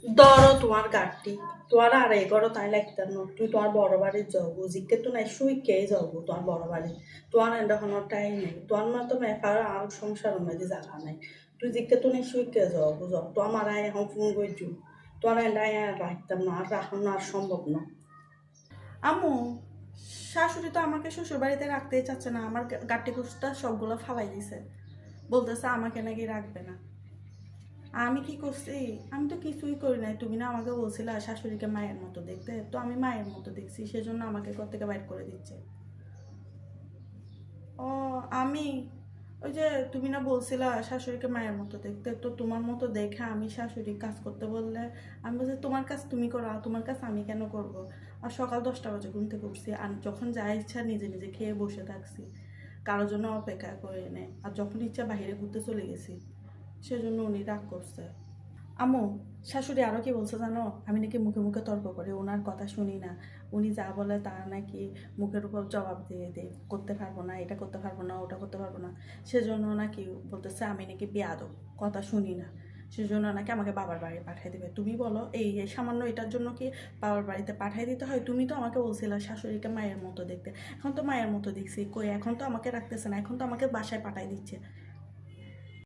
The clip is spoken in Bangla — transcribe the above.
ধরো তোমার গাড়ি তোমার আর এগরো তাই লাগতাম না তুই তোমার বড় বাড়ির যাবো জিজ্ঞে তো নাই শুই কে যাবো তোমার বড় বাড়ি তোমার এখন টাইম নেই তোমার মতো মেফার আর সংসার মধ্যে জায়গা নাই তুই জিজ্ঞে তো নাই শুই কে যাবো বুঝো তো আমার এখন ফোন করছু তোমার এলাই আর রাখতাম না আর রাখানো আর সম্ভব না। আম্মু, শাশুড়ি তো আমাকে শ্বশুর বাড়িতে রাখতেই চাচ্ছে না, আমার গাট্টি কুস্তা সবগুলো ফালাই দিছে, বলতেছে আমাকে নাকি রাখবে না। আমি কি করছি? আমি তো কিছুই করি নাই, তুমি না আমাকে বলছিলা শাশুড়িকে মায়ের মতো দেখতে, তো আমি মায়ের মতো দেখছি, সেজন্য আমাকে ঘর থেকে বাইর করে দিচ্ছে। ও, আমি ওই যে তুমি না বলছিলা শাশুড়িকে মায়ের মতো দেখতে, তো তোমার মতো দেখে আমি শাশুড়ি কাজ করতে বললে আমি বলছি তোমার কাজ তুমি করো, আর তোমার কাজ আমি কেন করব। আর সকাল 10টা বাজে ঘুম থেকে উঠছি, আর যখন যা ইচ্ছা নিজে নিজে খেয়ে বসে থাকছি, কারোর জন্য অপেক্ষা করে নেই, আর যখন ইচ্ছা বাইরে ঘুরতে চলে গেছি, সেজন্য উনি রাগ করছে। আম্মু, শাশুড়ি আরও কি বলছে জানো, আমি নাকি মুখে মুখে তর্ক করি, ওনার কথা শুনি না, উনি যা বলে তার নাকি মুখের উপর জবাব দিয়ে দিই, করতে পারবো না, এটা করতে পারবো না, ওটা করতে পারবো না, সেজন্য নাকি বলতেছে আমি নাকি বেয়াদব, কথা শুনি না, সেজন্য নাকি আমাকে বাবার বাড়ি পাঠিয়ে দেবে। তুমি বলো এই সামান্য এটার জন্য কি বাবার বাড়িতে পাঠিয়ে দিতে হয়? তুমি তো আমাকে বলছিলে শাশুড়িকে মায়ের মতো দেখতে, এখন তো মায়ের মতো দেখছি কই, এখন তো আমাকে রাখতেছে না, এখন তো আমাকে বাসায় পাঠিয়ে দিচ্ছে।